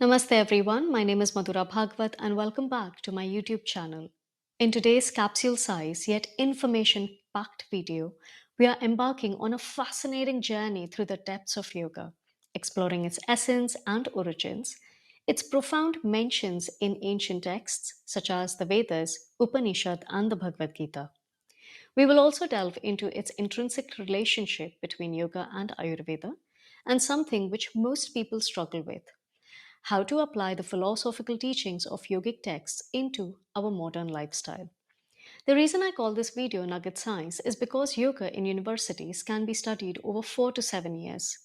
Namaste everyone, my name is Madhura Bhagwad and welcome back to my YouTube channel. In today's capsule size yet information packed video, we are embarking on a fascinating journey through the depths of yoga, exploring its essence and origins, its profound mentions in ancient texts such as the Vedas, Upanishad, and the Bhagavad Gita. We will also delve into its intrinsic relationship between yoga and Ayurveda, and something which most people struggle with: how to apply the philosophical teachings of yogic texts into our modern lifestyle. The reason I call this video Nugget Science is because yoga in universities can be studied over 4 to 7 years.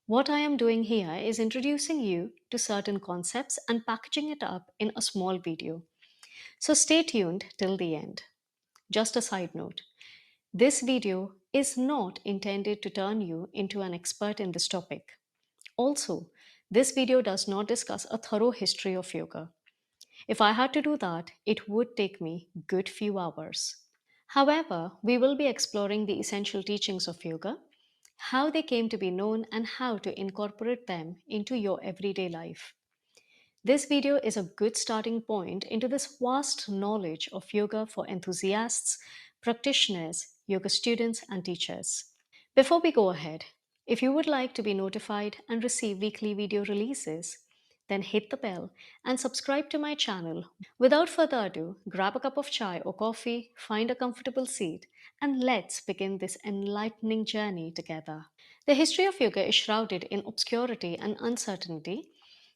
What I am doing here is introducing you to certain concepts and packaging it up in a small video. So stay tuned till the end. Just a side note, this video is not intended to turn you into an expert in this topic. Also, this video does not discuss a thorough history of yoga. If I had to do that, it would take me good few hours. However, we will be exploring the essential teachings of yoga, how they came to be known and how to incorporate them into your everyday life. This video is a good starting point into this vast knowledge of yoga for enthusiasts, practitioners, yoga students and teachers. Before we go ahead, if you would like to be notified and receive weekly video releases, then hit the bell and subscribe to my channel. Without further ado, grab a cup of chai or coffee, find a comfortable seat, and let's begin this enlightening journey together. The history of yoga is shrouded in obscurity and uncertainty,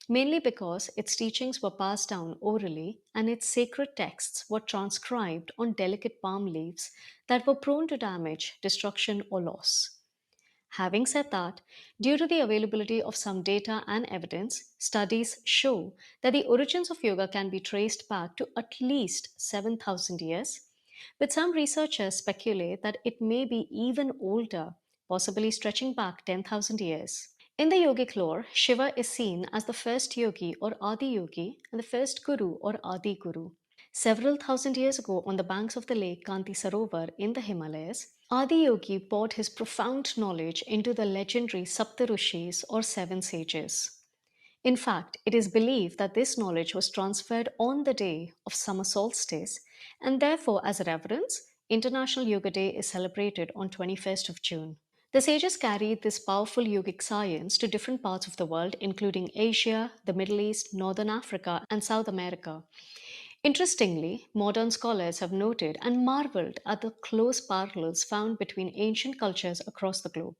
mainly because its teachings were passed down orally and its sacred texts were transcribed on delicate palm leaves that were prone to damage, destruction, or loss. Having said that, due to the availability of some data and evidence, studies show that the origins of yoga can be traced back to at least 7,000 years, but some researchers speculate that it may be even older, possibly stretching back 10,000 years. In the yogic lore, Shiva is seen as the first yogi or Adi Yogi and the first guru or Adi Guru. Several thousand years ago, on the banks of the lake Kanti Sarovar in the Himalayas, Adi Yogi poured his profound knowledge into the legendary Sapta Rishis or seven sages. In fact, it is believed that this knowledge was transferred on the day of summer solstice, and therefore, as a reverence, International Yoga Day is celebrated on 21st of June. The sages carried this powerful yogic science to different parts of the world, including Asia, the Middle East, Northern Africa, and South America. Interestingly, modern scholars have noted and marveled at the close parallels found between ancient cultures across the globe.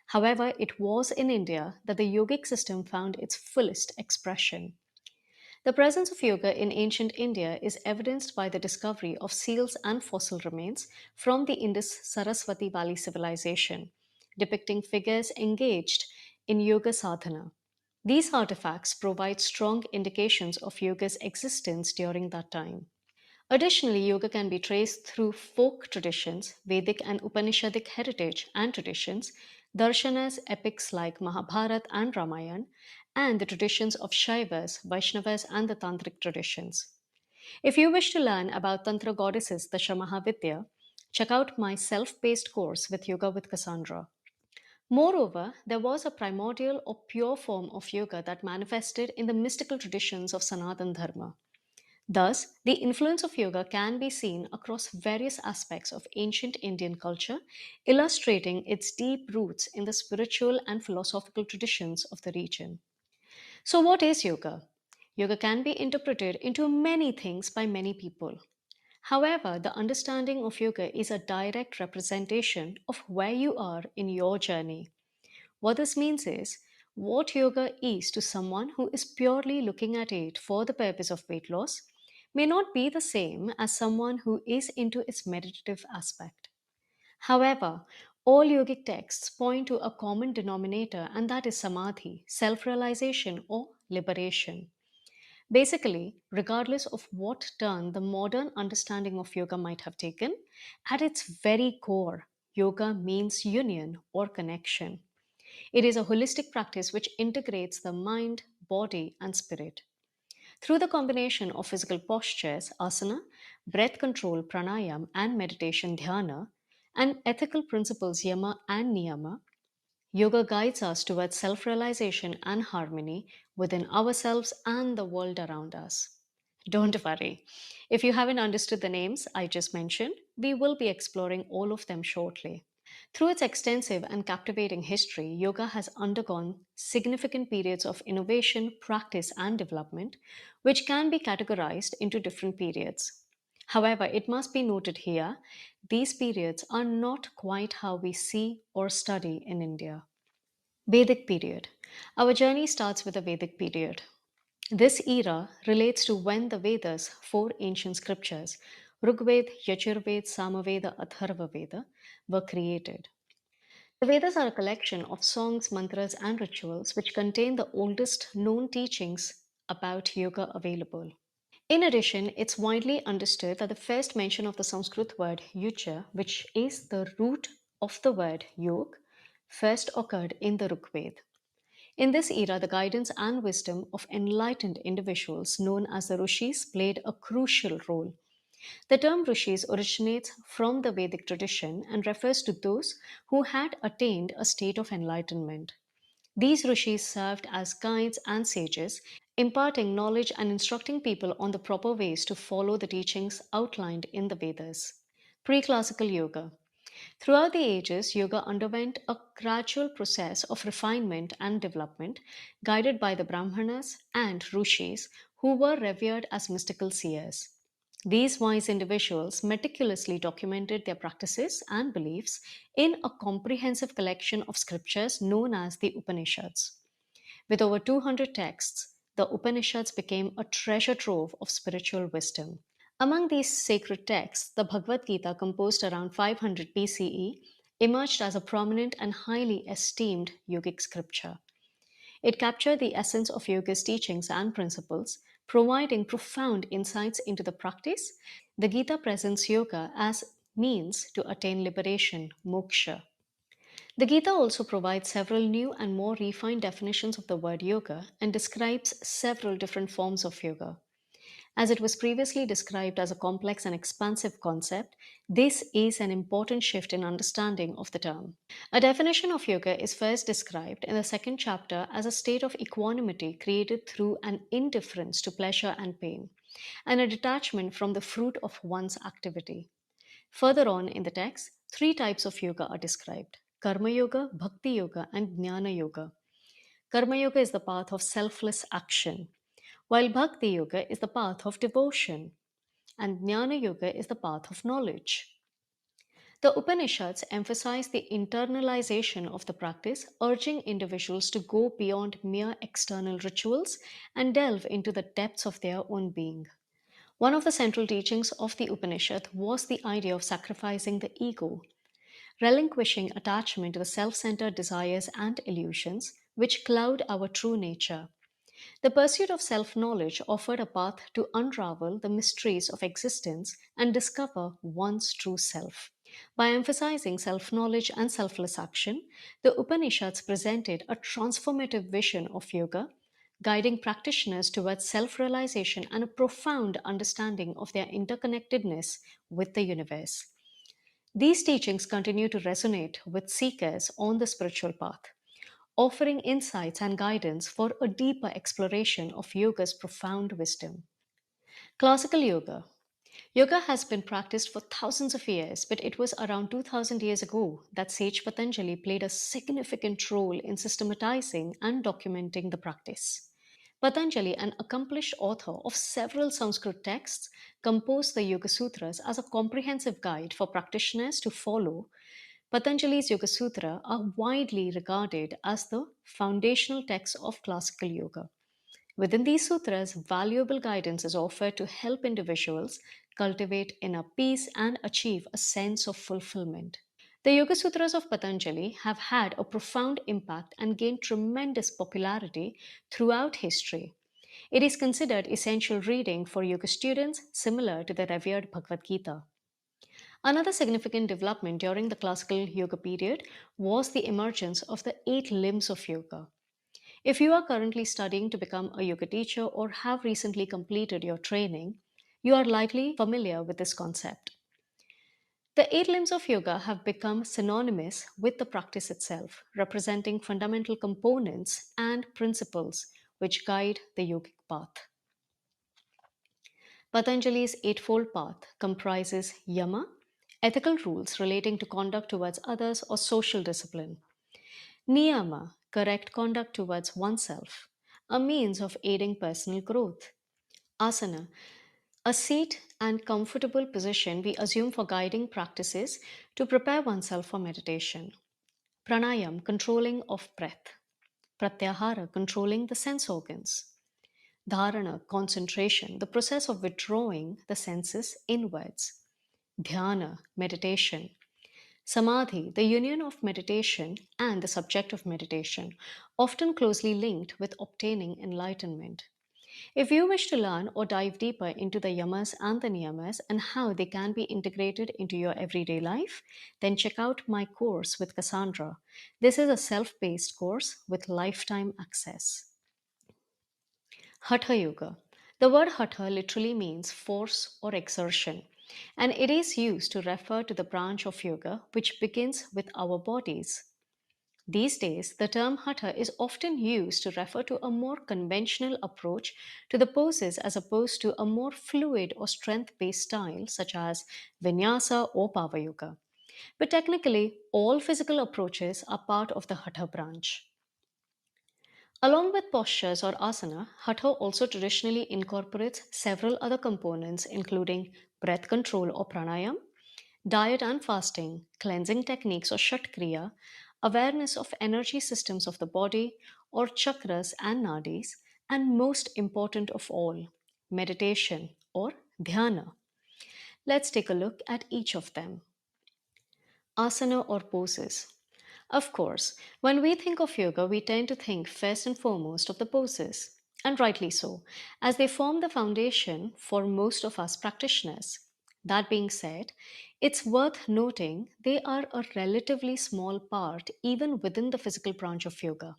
However, it was in India that the yogic system found its fullest expression. The presence of yoga in ancient India is evidenced by the discovery of seals and fossil remains from the Indus Saraswati Valley civilization, depicting figures engaged in yoga sadhana. These artifacts provide strong indications of yoga's existence during that time. Additionally, yoga can be traced through folk traditions, Vedic and Upanishadic heritage and traditions, darshanas, epics like Mahabharata and Ramayana, and the traditions of Shaivas, Vaishnavas, and the Tantric traditions. If you wish to learn about Tantra goddesses, the Shamahavidya, check out my self paced course with Yoga with Cassandra. Moreover, there was a primordial or pure form of yoga that manifested in the mystical traditions of Sanatan Dharma. Thus, the influence of yoga can be seen across various aspects of ancient Indian culture, illustrating its deep roots in the spiritual and philosophical traditions of the region. So, what is yoga? Yoga can be interpreted into many things by many people. However, the understanding of yoga is a direct representation of where you are in your journey. What this means is, what yoga is to someone who is purely looking at it for the purpose of weight loss may not be the same as someone who is into its meditative aspect. However, all yogic texts point to a common denominator, and that is samadhi, self realization, or liberation. Basically, regardless of what turn the modern understanding of yoga might have taken, at its very core, yoga means union or connection. It is a holistic practice which integrates the mind, body, and spirit. Through the combination of physical postures, asana, breath control, pranayama, and meditation, dhyana, and ethical principles, yama and niyama, Yoga guides us towards self realization and harmony within ourselves and the world around us. Don't worry. If you haven't understood the names I just mentioned, we will be exploring all of them shortly. Through its extensive and captivating history, yoga has undergone significant periods of innovation, practice, and development, which can be categorized into different periods. However, it must be noted here, these periods are not quite how we see or study in India. Vedic period. Our journey starts with the Vedic period. This era relates to when the Vedas, four ancient scriptures, Rigveda, Yajurveda, Samaveda, Atharva Veda, were created. The Vedas are a collection of songs, mantras, and rituals which contain the oldest known teachings about yoga available. In addition, it's widely understood that the first mention of the Sanskrit word yuja, which is the root of the word yog, first occurred in the Rigveda. In this era, the guidance and wisdom of enlightened individuals known as the Rishis played a crucial role. The term Rishis originates from the Vedic tradition and refers to those who had attained a state of enlightenment. These rishis served as guides and sages, imparting knowledge and instructing people on the proper ways to follow the teachings outlined in the Vedas. Pre classical yoga. Throughout the ages, yoga underwent a gradual process of refinement and development, guided by the Brahmanas and Rishis, who were revered as mystical seers. These wise individuals meticulously documented their practices and beliefs in a comprehensive collection of scriptures known as the Upanishads. With over 200 texts, the Upanishads became a treasure trove of spiritual wisdom. Among these sacred texts, the Bhagavad Gita, composed around 500 BCE, emerged as a prominent and highly esteemed yogic scripture. It captured the essence of yoga's teachings and principles, providing profound insights into the practice. The Gita presents yoga as means to attain liberation, moksha. The Gita also provides several new and more refined definitions of the word yoga and describes several different forms of yoga. As it was previously described as a complex and expansive concept, this is an important shift in understanding of the term. A definition of yoga is first described in the second chapter as a state of equanimity created through an indifference to pleasure and pain, and a detachment from the fruit of one's activity. Further on in the text, three types of yoga are described: Karma Yoga, Bhakti Yoga, and Jnana Yoga. Karma Yoga is the path of selfless action, while Bhakti Yoga is the path of devotion, and Jnana Yoga is the path of knowledge. The Upanishads emphasize the internalization of the practice, urging individuals to go beyond mere external rituals and delve into the depths of their own being. One of the central teachings of the Upanishad was the idea of sacrificing the ego, relinquishing attachment to the self centered desires and illusions which cloud our true nature. The pursuit of self knowledge offered a path to unravel the mysteries of existence and discover one's true self. By emphasizing self knowledge and selfless action, the Upanishads presented a transformative vision of yoga, guiding practitioners towards self realization and a profound understanding of their interconnectedness with the universe. These teachings continue to resonate with seekers on the spiritual path, offering insights and guidance for a deeper exploration of yoga's profound wisdom. Classical yoga. Yoga has been practiced for thousands of years, but it was around 2000 years ago that sage Patanjali played a significant role in systematizing and documenting the practice. Patanjali, an accomplished author of several Sanskrit texts, composed the Yoga Sutras as a comprehensive guide for practitioners to follow. Patanjali's Yoga Sutra are widely regarded as the foundational texts of classical yoga. Within these sutras, valuable guidance is offered to help individuals cultivate inner peace and achieve a sense of fulfillment. The Yoga Sutras of Patanjali have had a profound impact and gained tremendous popularity throughout history. It is considered essential reading for yoga students, similar to the revered Bhagavad Gita. Another significant development during the classical yoga period was the emergence of the eight limbs of yoga. If you are currently studying to become a yoga teacher or have recently completed your training, you are likely familiar with this concept. The eight limbs of yoga have become synonymous with the practice itself, representing fundamental components and principles which guide the yogic path. Patanjali's Eightfold Path comprises yama, ethical rules relating to conduct towards others or social discipline, niyama, correct conduct towards oneself, a means of aiding personal growth, asana, a seat and comfortable position we assume for guiding practices to prepare oneself for meditation, pranayam, controlling of breath, pratyahara, controlling the sense organs, dharana, concentration, the process of withdrawing the senses inwards, dhyana, meditation, samadhi, the union of meditation and the subject of meditation, often closely linked with obtaining enlightenment. If you wish to learn or dive deeper into the yamas and the niyamas and how they can be integrated into your everyday life, then check out my course with Cassandra. This is a self paced course with lifetime access. Hatha Yoga. The word Hatha literally means force or exertion, and it is used to refer to the branch of yoga which begins with our bodies. These days, the term Hatha is often used to refer to a more conventional approach to the poses as opposed to a more fluid or strength based style such as Vinyasa or Power Yoga. But technically, all physical approaches are part of the Hatha branch. Along with postures or asana, Hatha also traditionally incorporates several other components, including breath control or pranayam, diet and fasting, cleansing techniques or Shatkriya, awareness of energy systems of the body or chakras and nadis, and most important of all, meditation or dhyana. Let's take a look at each of them. Asana or poses. Of course, when we think of yoga, we tend to think first and foremost of the poses, and rightly so, as they form the foundation for most of us practitioners. That being said, it's worth noting they are a relatively small part even within the physical branch of yoga.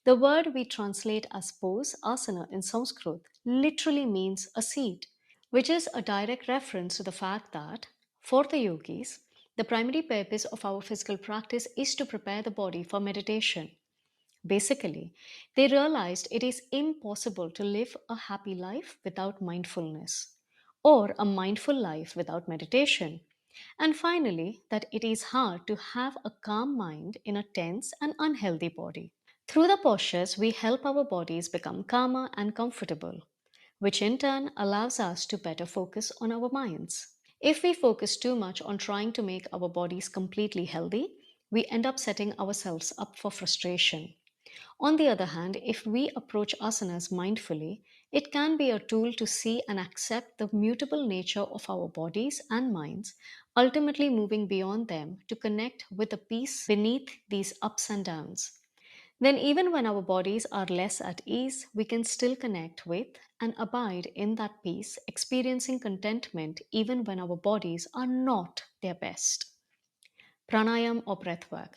The word we translate as pose, asana in Sanskrit, literally means a seat, which is a direct reference to the fact that, for the yogis, the primary purpose of our physical practice is to prepare the body for meditation. Basically, they realized it is impossible to live a happy life without mindfulness, or a mindful life without meditation. And finally, that it is hard to have a calm mind in a tense and unhealthy body. Through the postures, we help our bodies become calmer and comfortable, which in turn allows us to better focus on our minds. If we focus too much on trying to make our bodies completely healthy, we end up setting ourselves up for frustration. On the other hand, if we approach asanas mindfully, it can be a tool to see and accept the mutable nature of our bodies and minds, ultimately moving beyond them to connect with the peace beneath these ups and downs. Then, even when our bodies are less at ease, we can still connect with and abide in that peace, experiencing contentment even when our bodies are not their best. Pranayam or breathwork.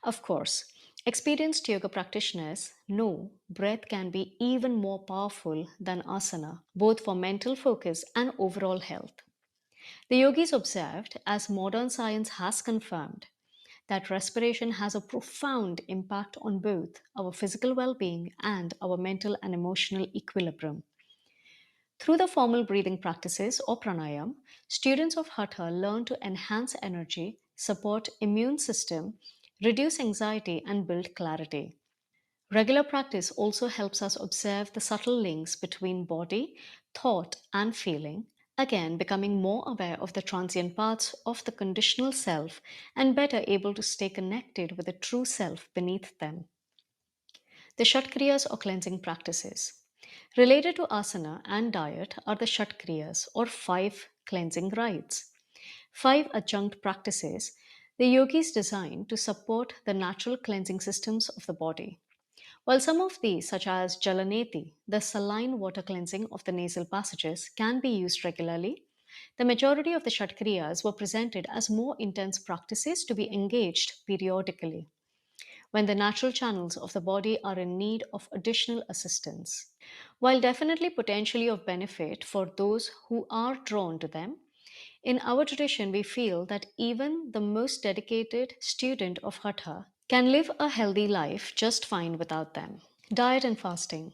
Of course, experienced yoga practitioners know breath can be even more powerful than asana, both for mental focus and overall health. The yogis observed, as modern science has confirmed, that respiration has a profound impact on both our physical well being and our mental and emotional equilibrium. Through the formal breathing practices or pranayam, students of Hatha learn to enhance energy, support immune system, reduce anxiety and build clarity. Regular practice also helps us observe the subtle links between body, thought, and feeling, again, becoming more aware of the transient parts of the conditional self and better able to stay connected with the true self beneath them. The Shatkriyas or cleansing practices. Related to asana and diet are the Shatkriyas or five cleansing rites. Five adjunct practices the yogis designed to support the natural cleansing systems of the body. While some of these, such as Jalaneti, the saline water cleansing of the nasal passages, can be used regularly, the majority of the Shatkriyas were presented as more intense practices to be engaged periodically when the natural channels of the body are in need of additional assistance. While definitely potentially of benefit for those who are drawn to them, In our tradition, we feel that even the most dedicated student of Hatha can live a healthy life just fine without them. Diet and fasting.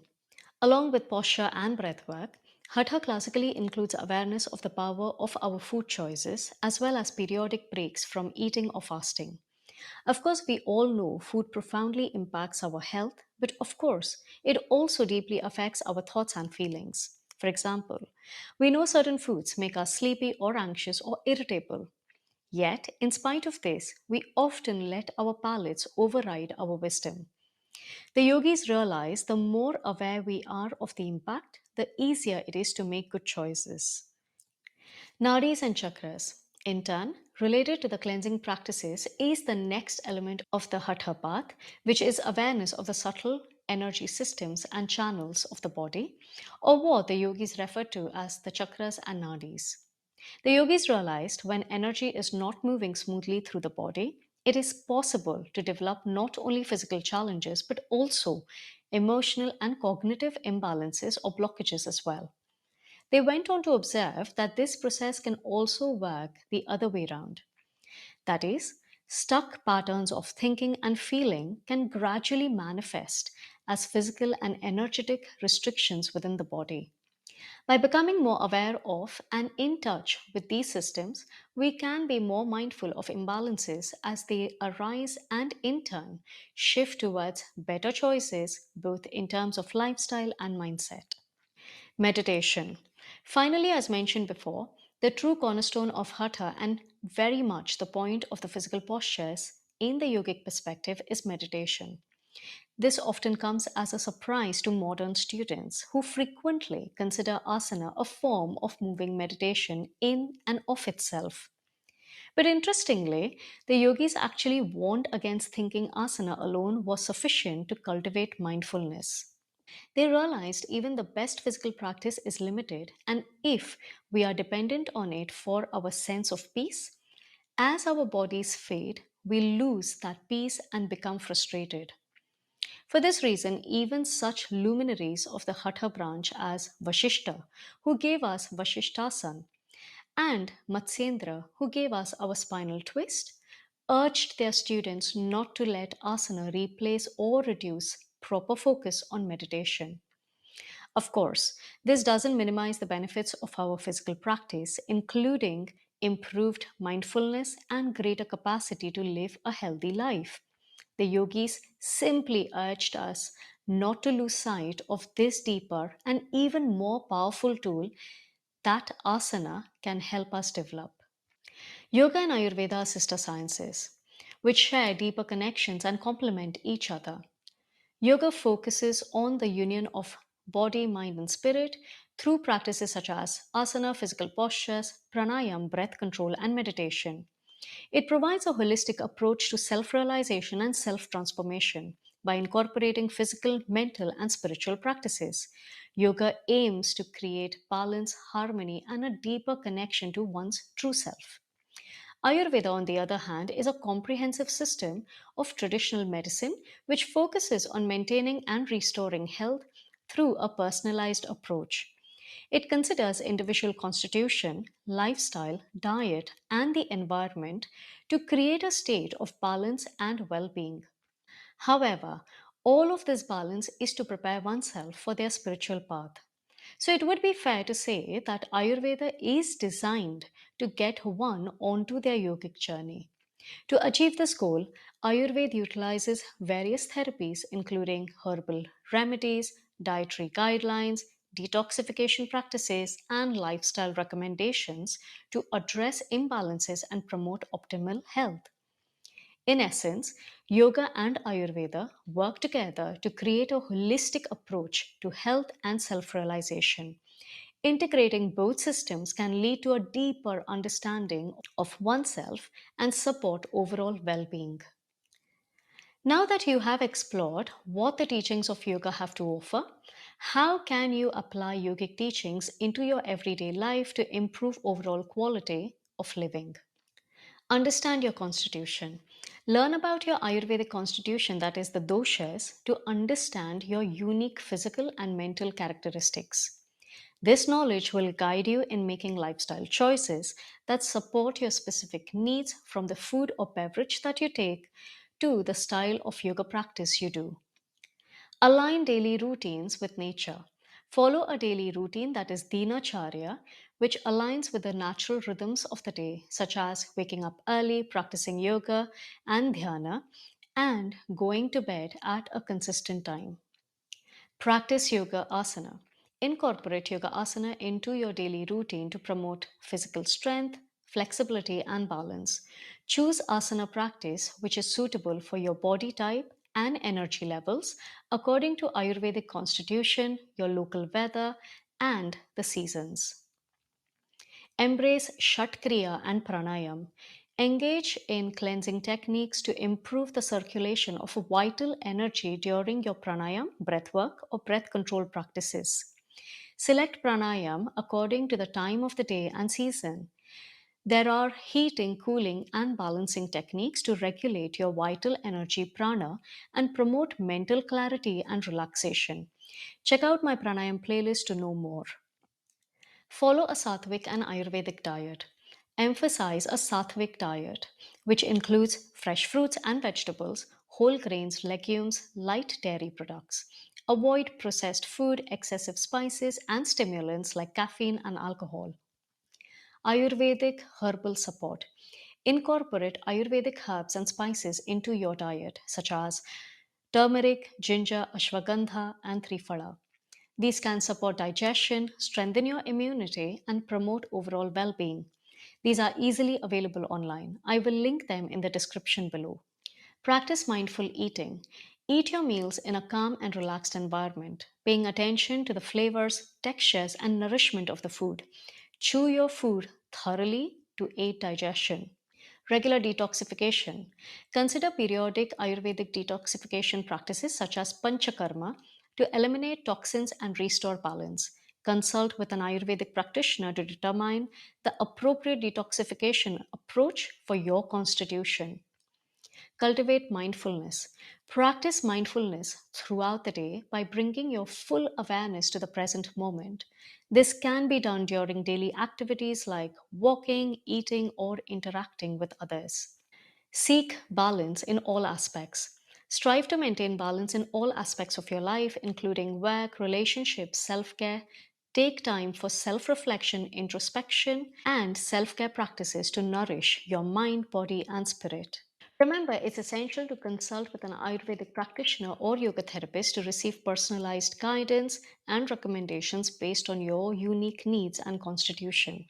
Along with posture and breathwork, Hatha classically includes awareness of the power of our food choices as well as periodic breaks from eating or fasting. Of course, we all know food profoundly impacts our health, but of course, it also deeply affects our thoughts and feelings. For example, we know certain foods make us sleepy or anxious or irritable. Yet, in spite of this, we often let our palates override our wisdom. The yogis realize the more aware we are of the impact, the easier it is to make good choices. Nadis and chakras, in turn, related to the cleansing practices, is the next element of the Hatha path, which is awareness of the subtle energy systems and channels of the body, or what the yogis refer to as the chakras and nadis. The yogis realized when energy is not moving smoothly through the body, it is possible to develop not only physical challenges but also emotional and cognitive imbalances or blockages as well. They went on to observe that this process can also work the other way around. That is, stuck patterns of thinking and feeling can gradually manifest as physical and energetic restrictions within the body. By becoming more aware of and in touch with these systems, we can be more mindful of imbalances as they arise and in turn shift towards better choices, both in terms of lifestyle and mindset. Meditation. Finally, as mentioned before, the true cornerstone of Hatha and very much the point of the physical postures in the yogic perspective is meditation. This often comes as a surprise to modern students who frequently consider asana a form of moving meditation in and of itself. But interestingly, the yogis actually warned against thinking asana alone was sufficient to cultivate mindfulness. They realized even the best physical practice is limited, and if we are dependent on it for our sense of peace, as our bodies fade, we lose that peace and become frustrated. For this reason, even such luminaries of the Hatha branch as Vashishta, who gave us Vashishtasan, and Matsyendra, who gave us our spinal twist, urged their students not to let asana replace or reduce proper focus on meditation. Of course, this doesn't minimize the benefits of our physical practice, including improved mindfulness and greater capacity to live a healthy life. The yogis simply urged us not to lose sight of this deeper and even more powerful tool that asana can help us develop. Yoga and Ayurveda are sister sciences, which share deeper connections and complement each other. Yoga focuses on the union of body, mind, and spirit through practices such as asana, physical postures, pranayama, breath control, and meditation. It provides a holistic approach to self realization and self transformation. By incorporating physical, mental, and spiritual practices, yoga aims to create balance, harmony, and a deeper connection to one's true self. Ayurveda, on the other hand, is a comprehensive system of traditional medicine which focuses on maintaining and restoring health through a personalized approach. It considers individual constitution, lifestyle, diet, and the environment to create a state of balance and well being. However, all of this balance is to prepare oneself for their spiritual path. So it would be fair to say that Ayurveda is designed to get one onto their yogic journey. To achieve this goal, Ayurveda utilizes various therapies, including herbal remedies, dietary guidelines, detoxification practices, and lifestyle recommendations to address imbalances and promote optimal health. In essence, yoga and Ayurveda work together to create a holistic approach to health and self realization. Integrating both systems can lead to a deeper understanding of oneself and support overall well being. Now that you have explored what the teachings of yoga have to offer, how can you apply yogic teachings into your everyday life to improve overall quality of living? Understand your constitution. Learn about your Ayurvedic constitution, that is, the doshas, to understand your unique physical and mental characteristics. This knowledge will guide you in making lifestyle choices that support your specific needs, from the food or beverage that you take to the style of yoga practice you do. Align daily routines with nature. Follow a daily routine that is dinacharya, which aligns with the natural rhythms of the day, such as waking up early, practicing yoga and dhyana, and going to bed at a consistent time. Practice yoga asana. Incorporate yoga asana into your daily routine to promote physical strength, flexibility, and balance. Choose asana practice which is suitable for your body type and energy levels according to Ayurvedic constitution, your local weather, and the seasons. Embrace Shatkriya and Pranayama. Engage in cleansing techniques to improve the circulation of vital energy during your pranayam, breathwork, or breath control practices. Select pranayam according to the time of the day and season. There are heating, cooling, and balancing techniques to regulate your vital energy prana and promote mental clarity and relaxation. Check out my pranayam playlist to know more. Follow a sattvic and Ayurvedic diet. Emphasize a sattvic diet, which includes fresh fruits and vegetables, whole grains, legumes, light dairy products. Avoid processed food, excessive spices, and stimulants like caffeine and alcohol. Ayurvedic herbal support. Incorporate Ayurvedic herbs and spices into your diet, such as turmeric, ginger, ashwagandha, and triphala. These can support digestion, strengthen your immunity, and promote overall well being. These are easily available online. I will link them in the description below. Practice mindful eating. Eat your meals in a calm and relaxed environment, paying attention to the flavors, textures, and nourishment of the food. Chew your food thoroughly to aid digestion. Regular detoxification. Consider periodic Ayurvedic detoxification practices such as panchakarma to eliminate toxins and restore balance. Consult with an Ayurvedic practitioner to determine the appropriate detoxification approach for your constitution. Cultivate mindfulness. Practice mindfulness throughout the day by bringing your full awareness to the present moment. This can be done during daily activities like walking, eating, or interacting with others. Seek balance in all aspects. Strive to maintain balance in all aspects of your life, including work, relationships, self care. Take time for self reflection, introspection, and self care practices to nourish your mind, body, and spirit. Remember, it's essential to consult with an Ayurvedic practitioner or yoga therapist to receive personalized guidance and recommendations based on your unique needs and constitution.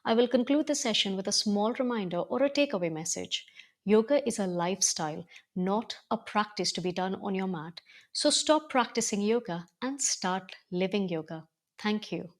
I will conclude the session with a small reminder or a takeaway message. Yoga is a lifestyle, not a practice to be done on your mat. So stop practicing yoga and start living yoga. Thank you.